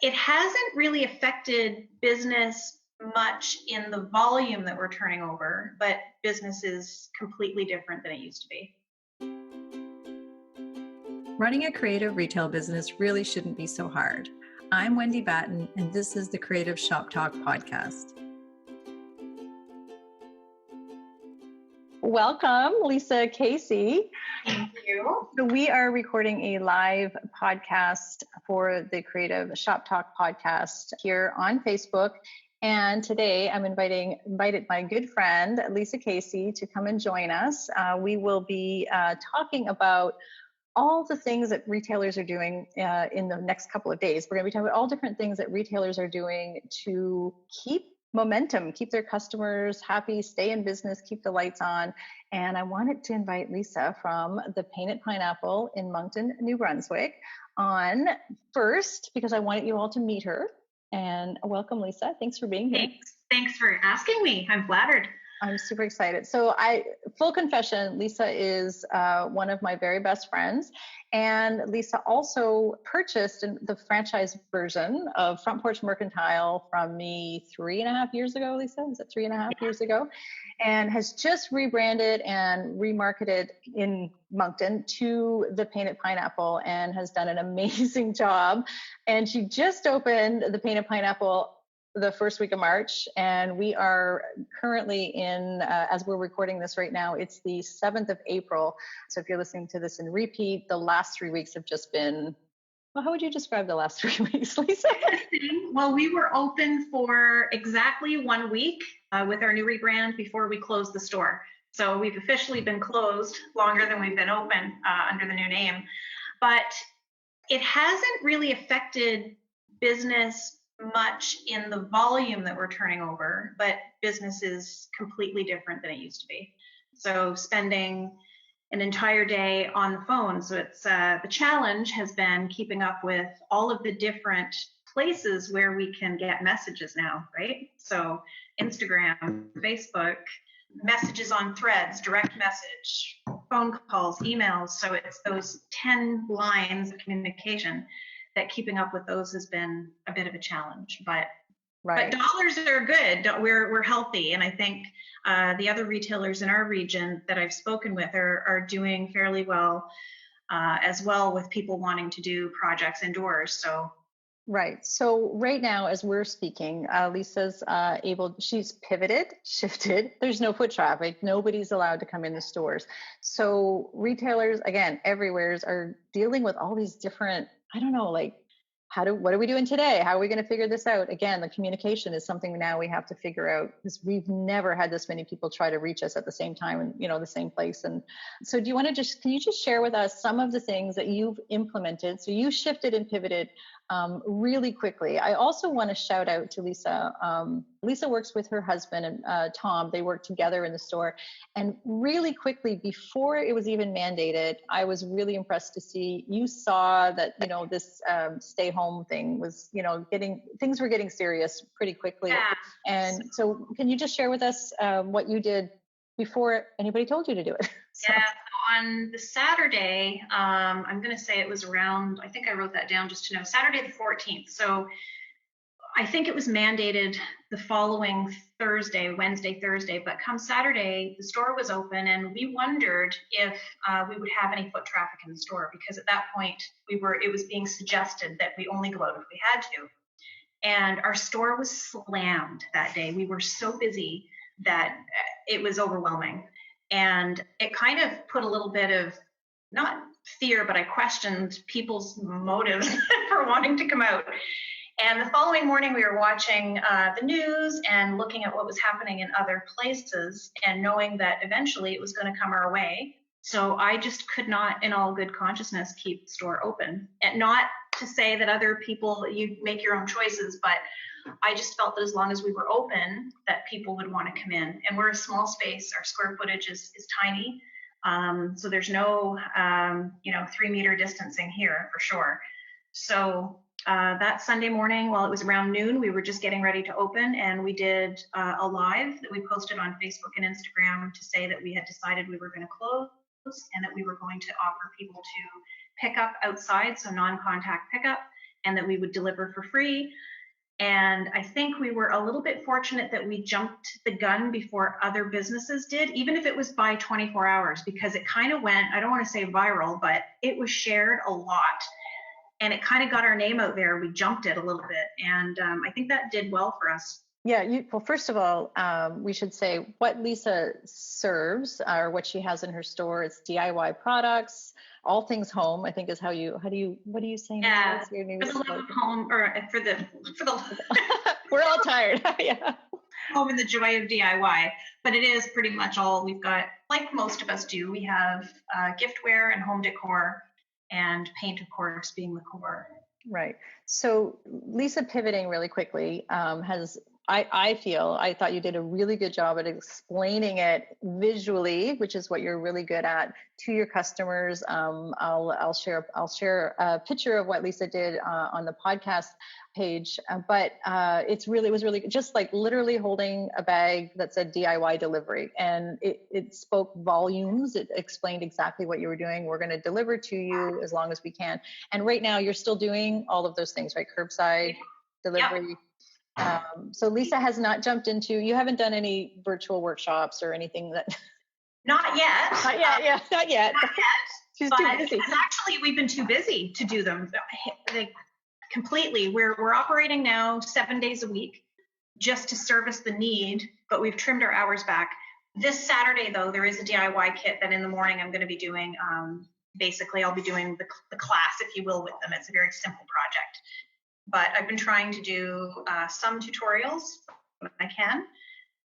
It hasn't really affected business much in the volume that we're turning over, but business is completely different than it used to be. Running a creative retail business really shouldn't be so hard. I'm Wendy Batten, and this is the Creative Shop Talk podcast. Welcome, Lisa Casey. Thank you. So we are recording a live podcast for the Creative Shop Talk podcast here on Facebook. And today I'm invited my good friend, Lisa Casey, to come and join us. We will be talking about all the things that retailers are doing in the next couple of days. We're going to be talking about all different things that retailers are doing to keep momentum, keep their customers happy, stay in business, keep the lights on. And I wanted to invite Lisa from the Painted Pineapple in Moncton, New Brunswick on first, because I wanted you all to meet her. And welcome, Lisa. Thanks for being here. Thanks for asking me. I'm flattered. I'm super excited. So full confession, Lisa is one of my very best friends. And Lisa also purchased the franchise version of Front Porch Mercantile from me 3.5 years ago, Lisa. Is it 3.5 years ago? And has just rebranded and remarketed in Moncton to the Painted Pineapple and has done an amazing job. And she just opened the Painted Pineapple the first week of March, and we are currently in, as we're recording this right now, it's the 7th of April. So if you're listening to this in repeat, the last 3 weeks have just been, well, how would you describe the last 3 weeks, Lisa? Well, we were open for exactly 1 week with our new rebrand before we closed the store. So we've officially been closed longer than we've been open under the new name. But it hasn't really affected business much in the volume that we're turning over, but business is completely different than it used to be. So spending an entire day on the phone. So it's the challenge has been keeping up with all of the different places where we can get messages now, right? So Instagram, Facebook, messages on Threads, direct message, phone calls, emails. So it's those 10 lines of communication that keeping up with those has been a bit of a challenge, but dollars are good. We're healthy, and I think the other retailers in our region that I've spoken with are doing fairly well as well, with people wanting to do projects indoors. So. Right. So right now, as we're speaking, Lisa's she's shifted. There's no foot traffic. Nobody's allowed to come in the stores. So retailers, again, everywhere are dealing with all these different, I don't know, like, what are we doing today? How are we going to figure this out? Again, the communication is something now we have to figure out, because we've never had this many people try to reach us at the same time and, the same place. And so can you just share with us some of the things that you've implemented? So you shifted and pivoted really quickly. I also want to shout out to Lisa. Lisa works with her husband and Tom. They work together in the store. And really quickly, before it was even mandated, I was really impressed to see you saw that, this stay home thing was, things were getting serious pretty quickly. Yeah. And so can you just share with us what you did before anybody told you to do it? Yeah, so on the Saturday, I'm going to say it was around, I think I wrote that down just to know, Saturday the 14th. So I think it was mandated the following Wednesday, Thursday, but come Saturday, the store was open, and we wondered if we would have any foot traffic in the store, because at that point it was being suggested that we only go out if we had to. And our store was slammed that day. We were so busy that it was overwhelming. And it kind of put a little bit of, not fear, but I questioned people's motives for wanting to come out. And the following morning, we were watching the news and looking at what was happening in other places, and knowing that eventually it was going to come our way. So I just could not, in all good consciousness, keep the store open. And not to say that other people, you make your own choices, but I just felt that as long as we were open, that people would want to come in. And we're a small space. Our square footage is tiny. So there's no, 3-meter distancing here for sure. So that Sunday morning, while it was around noon, we were just getting ready to open, and we did a live that we posted on Facebook and Instagram to say that we had decided we were going to close and that we were going to offer people to pick up outside, so non-contact pickup, and that we would deliver for free. And I think we were a little bit fortunate that we jumped the gun before other businesses did, even if it was by 24 hours, because it kind of went, I don't want to say viral, but it was shared a lot. And it kind of got our name out there. We jumped it a little bit. And I think that did well for us. Yeah, well, first of all, we should say what Lisa serves or what she has in her store. It's DIY products, all things home, I think is what do you say now? Yeah, for the love of home, or for the we're all tired. Yeah. Home and the joy of DIY. But it is pretty much all we've got, like most of us do. We have giftware and home decor, and paint, of course, being the core. Right. So Lisa, pivoting really quickly, I thought you did a really good job at explaining it visually, which is what you're really good at, to your customers. I'll share a picture of what Lisa did on the podcast page, but it was really just like literally holding a bag that said DIY delivery, and it spoke volumes. It explained exactly what you were doing. We're going to deliver to you as long as we can. And right now you're still doing all of those things, right? Curbside delivery. Yep. So Lisa has not jumped into, you haven't done any virtual workshops or anything that? Not yet. Not yet, yeah, not yet. Not yet. She's too busy. Actually, we've been too busy to do them completely. We're operating now 7 days a week just to service the need, but we've trimmed our hours back. This Saturday, though, there is a DIY kit that in the morning I'm going to be doing. Basically, I'll be doing the class, if you will, with them. It's a very simple project. But I've been trying to do some tutorials when I can.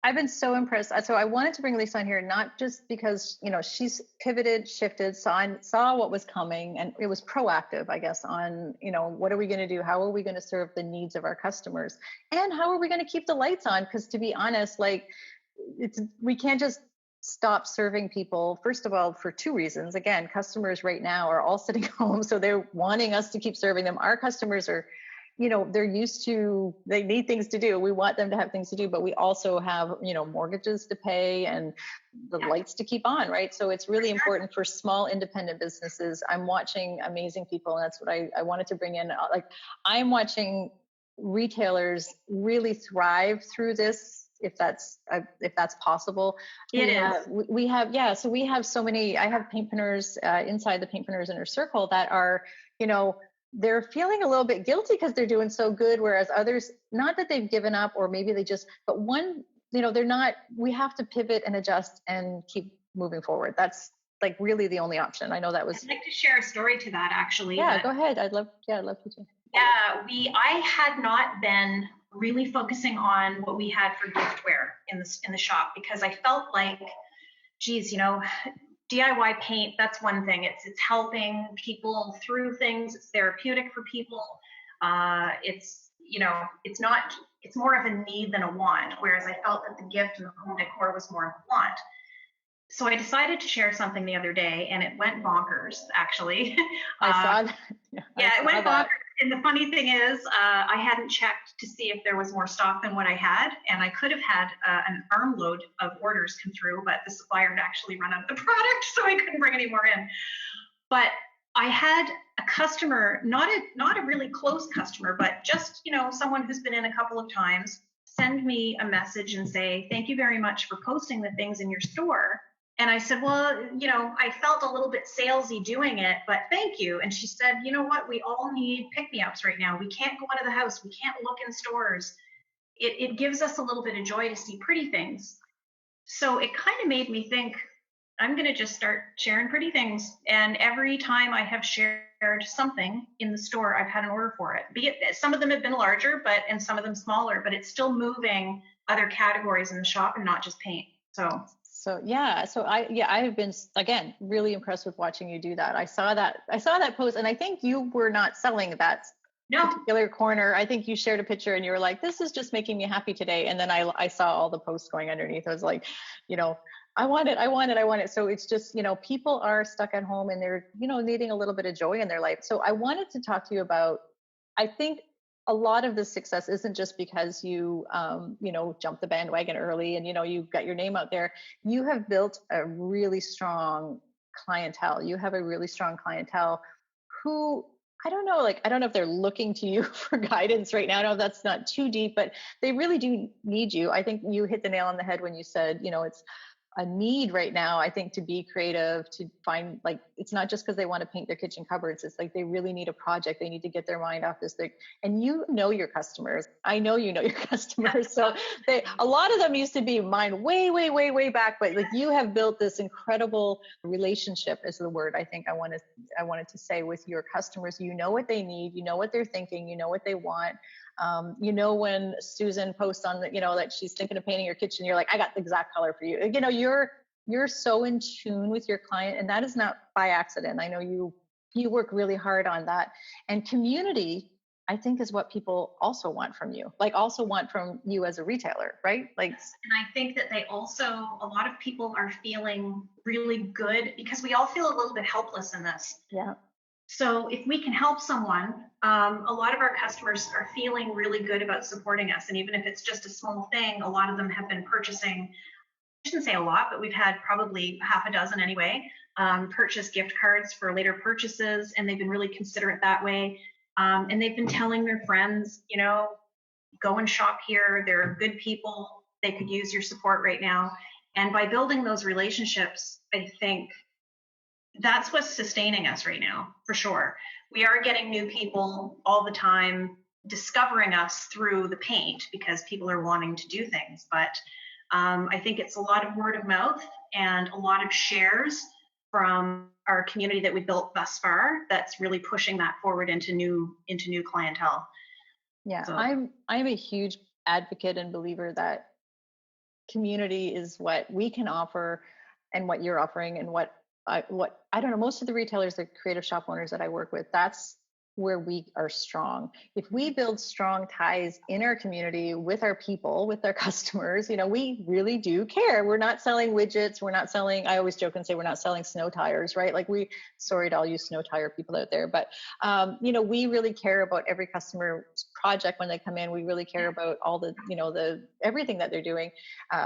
I've been so impressed. So I wanted to bring Lisa on here, not just because, she's pivoted, shifted, saw what was coming, and it was proactive, I guess, on, what are we going to do? How are we going to serve the needs of our customers? And how are we going to keep the lights on? Because to be honest, we can't just stop serving people, first of all, for two reasons. Again, customers right now are all sitting home, so they're wanting us to keep serving them. Our customers are, they're used to, they need things to do. We want them to have things to do, but we also have, mortgages to pay and the lights to keep on, right? So it's really important for small independent businesses. I'm watching amazing people, and that's what I wanted to bring in. I'm watching retailers really thrive through this, if that's possible. It is. We have so we have so many. I have paint pinners inside the Paint Pinners Inner Circle that are, they're feeling a little bit guilty because they're doing so good, whereas others, not that they've given up, or maybe they just, but one, they're not. We have to pivot and adjust and keep moving forward. That's really the only option. I know that was. I'd like to share a story to that, actually. Yeah, go ahead. I'd love you to. Yeah, I had not been really focusing on what we had for giftware in the shop, because I felt like, geez, DIY paint, that's one thing. It's helping people through things. It's therapeutic for people. It's more of a need than a want, whereas I felt that the gift and the home decor was more of a want. So I decided to share something the other day, and it went bonkers, actually. I saw that. Yeah, it went bonkers. And the funny thing is, I hadn't checked to see if there was more stock than what I had, and I could have had an armload of orders come through, but the supplier had actually run out of the product, so I couldn't bring any more in. But I had a customer, not a really close customer, but just someone who's been in a couple of times, send me a message and say, "Thank you very much for posting the things in your store." And I said, "Well, I felt a little bit salesy doing it, but thank you." And she said, "You know what? We all need pick-me-ups right now. We can't go out of the house. We can't look in stores. It gives us a little bit of joy to see pretty things." So it kind of made me think, I'm going to just start sharing pretty things. And every time I have shared something in the store, I've had an order for it. Be it, some of them have been larger, and some of them smaller, but it's still moving other categories in the shop and not just paint. So I have been, again, really impressed with watching you do that. I saw that post, and I think you were not selling that particular corner. I think you shared a picture and you were like, "This is just making me happy today." And then I saw all the posts going underneath. I was like, I want it. So it's just, people are stuck at home and they're, needing a little bit of joy in their life. So I wanted to talk to you about, I think a lot of this success isn't just because you, jumped the bandwagon early and, you got your name out there. You have built a really strong clientele. You have a really strong clientele who I don't know, like, I don't know if they're looking to you for guidance right now. I know that's not too deep, but they really do need you. I think you hit the nail on the head when you said, it's a need right now, I think, to be creative, to find, like, it's not just because they want to paint their kitchen cupboards. It's like they really need a project. They need to get their mind off this thing. And you know your customers. I know you know your customers. So a lot of them used to be mine way, way, way, way back. But like you have built this incredible relationship, is the word I wanted to say, with your customers. You know what they need, you know what they're thinking, you know what they want. When Susan posts on that she's thinking of painting your kitchen, you're like, I got the exact color for you. You're so in tune with your client, and that is not by accident. I know you work really hard on that. And community, I think, is what people also want from you, like also want from you as a retailer, right? Like, and I think that a lot of people are feeling really good because we all feel a little bit helpless in this. yeah. So if we can help someone, a lot of our customers are feeling really good about supporting us. And even if it's just a small thing, a lot of them have been purchasing, I shouldn't say a lot, but we've had probably half a dozen anyway, purchase gift cards for later purchases. And they've been really considerate that way. And they've been telling their friends, go and shop here. They're good people. They could use your support right now. And by building those relationships, I think that's what's sustaining us right now, for sure. We are getting new people all the time discovering us through the paint because people are wanting to do things. But I think it's a lot of word of mouth and a lot of shares from our community that we built thus far that's really pushing that forward into new clientele. Yeah, So, I'm a huge advocate and believer that community is what we can offer, and what you're offering, and what I don't know, most of the retailers, the creative shop owners that I work with, that's where we are strong. If we build strong ties in our community with our people, with our customers, we really do care. We're not selling widgets. We're not selling, I always joke and say, we're not selling snow tires, right? Like, sorry to all you snow tire people out there, but we really care about every customer's project when they come in. We really care about all the everything that they're doing.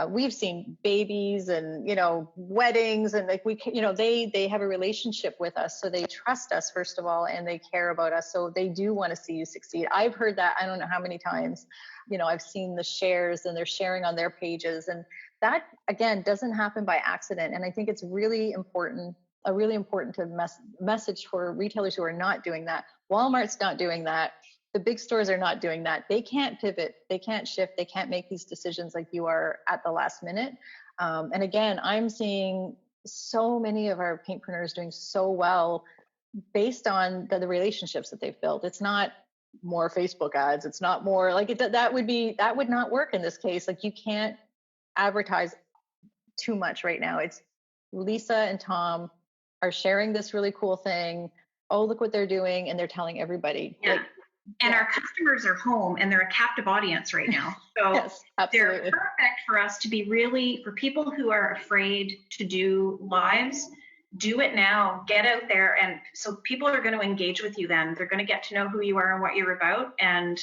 We've seen babies and weddings, and like they have a relationship with us, so they trust us, first of all, and they care about us, so they do want to see you succeed. I've heard that, I don't know how many times. I've seen the shares, and they're sharing on their pages, and that, again, doesn't happen by accident. And I think it's really important to message for retailers who are not doing that. Walmart's not doing that. The big stores are not doing that. They can't pivot. They can't shift. They can't make these decisions like you are at the last minute. And again, I'm seeing so many of our paintpreneurs doing so well based on the relationships that they've built. It's not more Facebook ads. It's not more like that would not work in this case. Like, you can't advertise too much right now. It's Lisa and Tom are sharing this really cool thing. Oh, look what they're doing. And they're telling everybody. yeah. And our customers are home, and they're a captive audience right now. So yes, they're perfect for us to be really, for people who are afraid to do lives, do it now, get out there. And so people are going to engage with you then. They're going to get to know who you are and what you're about. And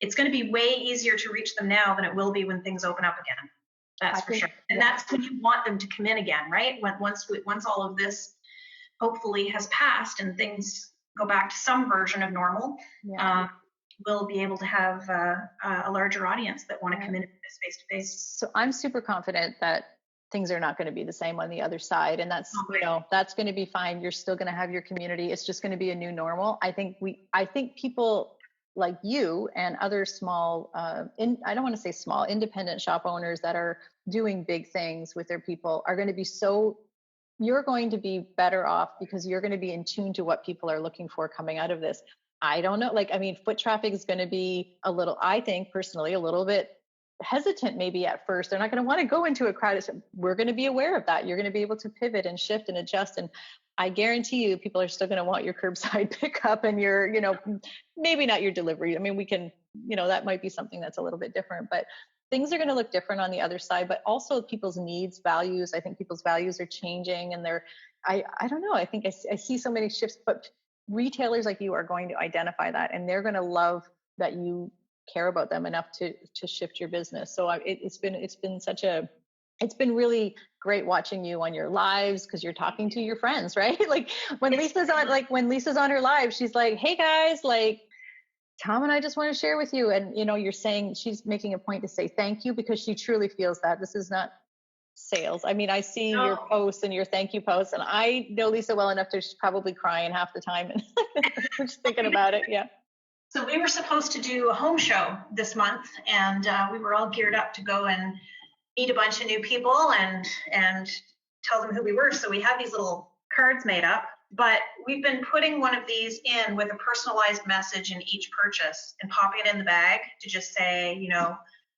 it's going to be way easier to reach them now than it will be when things open up again. That's for sure. And that's when you want them to come in again, right? Once all of this hopefully has passed and things go back to some version of normal, we'll be able to have a larger audience that want to come in this face to face. So I'm super confident that things are not going to be the same on the other side, and that's that's going to be fine. You're still going to have your community. It's just going to be a new normal. I think people like you and other small, I don't want to say small, independent shop owners that are doing big things with their people are going to be you're going to be better off because you're going to be in tune to what people are looking for coming out of this. I don't know. Foot traffic is going to be I think personally, a little bit hesitant maybe at first. They're not going to want to go into a crowd. We're going to be aware of that. You're going to be able to pivot and shift and adjust. And I guarantee you, people are still going to want your curbside pickup and your, maybe not your delivery. I mean, we can, that might be something that's a little bit different, but things are going to look different on the other side, but also people's needs, values. I think people's values are changing, and I don't know. I think I see so many shifts, but retailers like you are going to identify that, and they're going to love that you care about them enough to shift your business. So it's been such a it's been really great watching you on your lives because you're talking to your friends, right? Like when Lisa's on her live, she's like, "Hey guys, like Tom and I just want to share with you." And you're saying she's making a point to say thank you because she truly feels that this is not sales. I mean, I see your No. posts and your thank you posts, and I know Lisa well enough to she's probably crying half the time and we're just thinking about it. Yeah. So we were supposed to do a home show this month, and we were all geared up to go and meet a bunch of new people and tell them who we were. So we had these little cards made up, but we've been putting one of these in with a personalized message in each purchase and popping it in the bag to just say,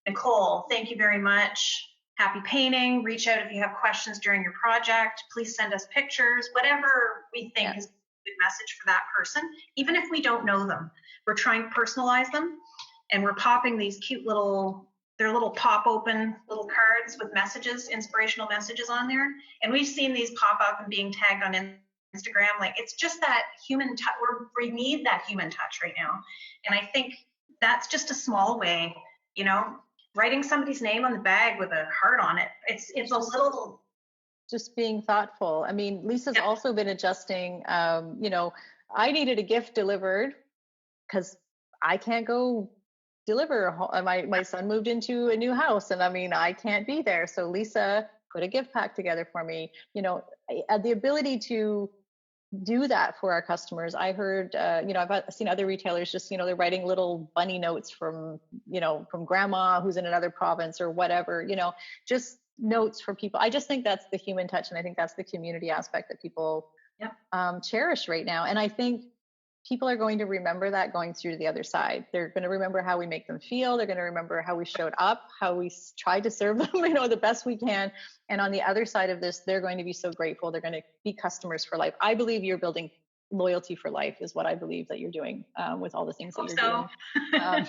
Nicole, thank you very much. Happy painting. Reach out if you have questions during your project. Please send us pictures, whatever we think is a good message for that person, even if we don't know them. We're trying to personalize them, and we're popping these cute they're little pop open little cards with messages, inspirational messages on there. And we've seen these pop up and being tagged on Instagram. Like, it's just that human touch. We need that human touch right now. And I think that's just a small way, writing somebody's name on the bag with a heart on it. It's a little, just being thoughtful. I mean, Lisa's also been adjusting. I needed a gift delivered because I can't go deliver. My son moved into a new house, and I mean, I can't be there. So Lisa put a gift pack together for me. The ability to do that for our customers. I heard, I've seen other retailers just, they're writing little bunny notes from grandma who's in another province or whatever, just notes for people. I just think that's the human touch. And I think that's the community aspect that people cherish right now. And I think people are going to remember that going through to the other side. They're going to remember how we make them feel. They're going to remember how we showed up, how we tried to serve them, the best we can. And on the other side of this, they're going to be so grateful. They're going to be customers for life. I believe you're building loyalty for life is what I believe that you're doing with all the things that you're doing.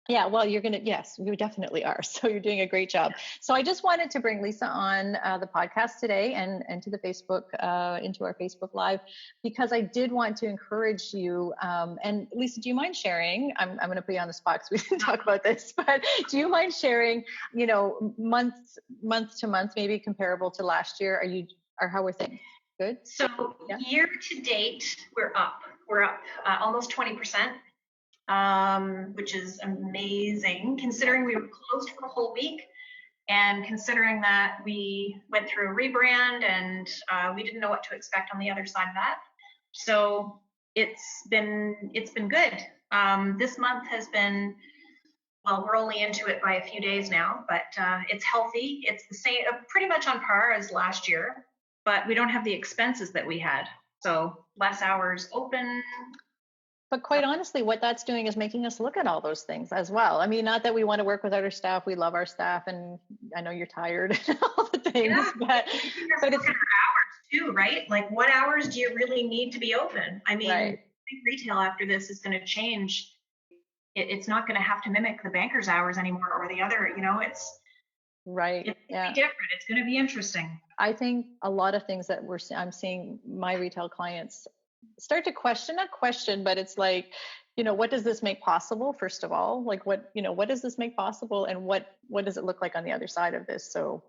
Yeah, well, yes, you definitely are. So you're doing a great job. So I just wanted to bring Lisa on the podcast today and to the Facebook, into our Facebook Live, because I did want to encourage you. And Lisa, do you mind sharing? I'm going to put you on the spot because we didn't talk about this, but do you mind sharing, month to month, maybe comparable to last year? Or how are things? Good? So year to date, we're up. We're up almost 20%. Which is amazing considering we were closed for a whole week, and considering that we went through a rebrand and we didn't know what to expect on the other side of that. So it's been good. This month has been, well, we're only into it by a few days now, but it's healthy. It's the same, pretty much on par as last year, but we don't have the expenses that we had. So less hours open. But quite honestly, what that's doing is making us look at all those things as well. I mean, not that we want to work without our staff. We love our staff, and I know you're tired and all the things, but it's our hours too, right? Like, what hours do you really need to be open? I mean, I think retail after this is going to change. It's not going to have to mimic the banker's hours anymore or the other, it's right. It's going to be different. It's going to be interesting. I think a lot of things that I'm seeing my retail clients start to not question, but it's like, what does this make possible? First of all, like what does this make possible, and what does it look like on the other side of this? So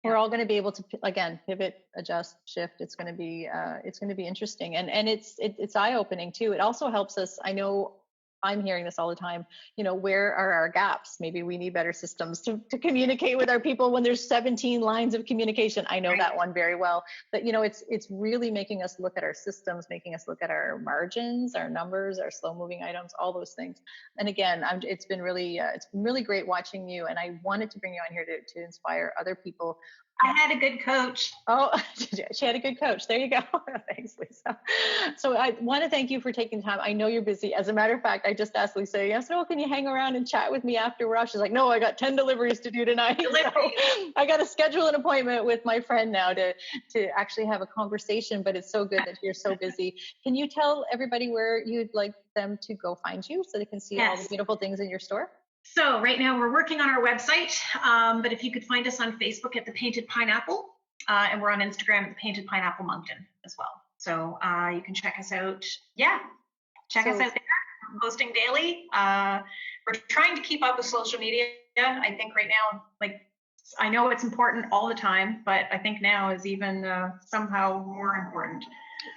we're all going to be able to, again, pivot, adjust, shift. It's going to be interesting, and it's eye opening too. It also helps us. I know I'm hearing this all the time, where are our gaps? Maybe we need better systems to communicate with our people when there's 17 lines of communication. I know that one very well, but it's really making us look at our systems, making us look at our margins, our numbers, our slow moving items, all those things. And again, it's been really great watching you. And I wanted to bring you on here to inspire other people. I had a good coach. Oh, she had a good coach. There you go. Thanks, Lisa. So I want to thank you for taking time. I know you're busy. As a matter of fact, I just asked Lisa, yes, no, can you hang around and chat with me after we're off? She's like, no, I got 10 deliveries to do tonight. So I got to schedule an appointment with my friend now to actually have a conversation, but it's so good that you're so busy. Can you tell everybody where you'd like them to go find you so they can see all the beautiful things in your store? So right now we're working on our website, but if you could find us on Facebook at The Painted Pineapple, and we're on Instagram at The Painted Pineapple Moncton as well. So you can check us out. Yeah, check us out there. We're posting daily. We're trying to keep up with social media. I think right now, like I know it's important all the time, but I think now is even somehow more important.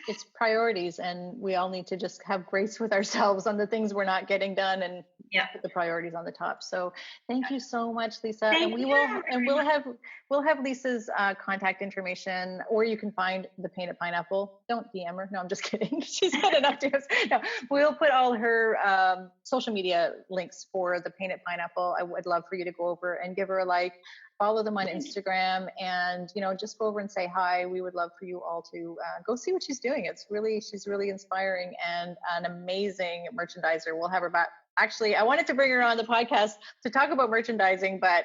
It's priorities, and we all need to just have grace with ourselves on the things we're not getting done and Yeah. put the priorities on the top. So thank you so much, Lisa. Thank And we you will, very and much. we'll have Lisa's contact information, or you can find the Painted Pineapple. Don't DM her. No, I'm just kidding. She's got enough DMs. No, we'll put all her social media links for the Painted Pineapple. I would love for you to go over and give her a like. Follow them on Instagram, and just go over and say hi. We would love for you all to go see what she's doing. She's really inspiring and an amazing merchandiser. We'll have her back. Actually, I wanted to bring her on the podcast to talk about merchandising, but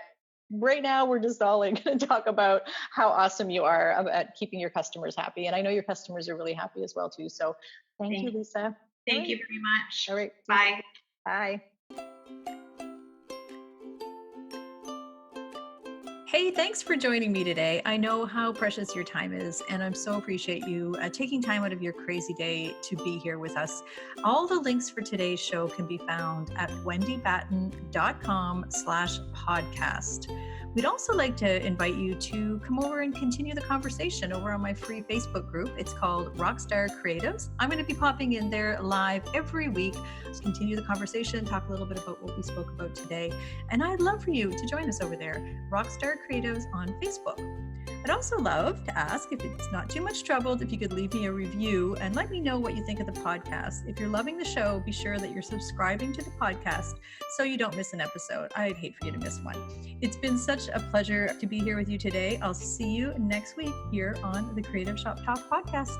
right now we're just all going to talk about how awesome you are at keeping your customers happy. And I know your customers are really happy as well too. So thank you, Lisa. Thank you very much. All right. Bye. Bye. Hey, thanks for joining me today. I know how precious your time is, and I'm so appreciate you taking time out of your crazy day to be here with us. All the links for today's show can be found at wendybatten.com/podcast. We'd also like to invite you to come over and continue the conversation over on my free Facebook group. It's called Rockstar Creatives. I'm going to be popping in there live every week to continue the conversation, talk a little bit about what we spoke about today. And I'd love for you to join us over there, Rockstar Creatives on Facebook. I'd also love to ask, if it's not too much trouble, if you could leave me a review and let me know what you think of the podcast. If you're loving the show, be sure that you're subscribing to the podcast so you don't miss an episode. I'd hate for you to miss one. It's been such a pleasure to be here with you today. I'll see you next week here on the Creative Shop Talk podcast.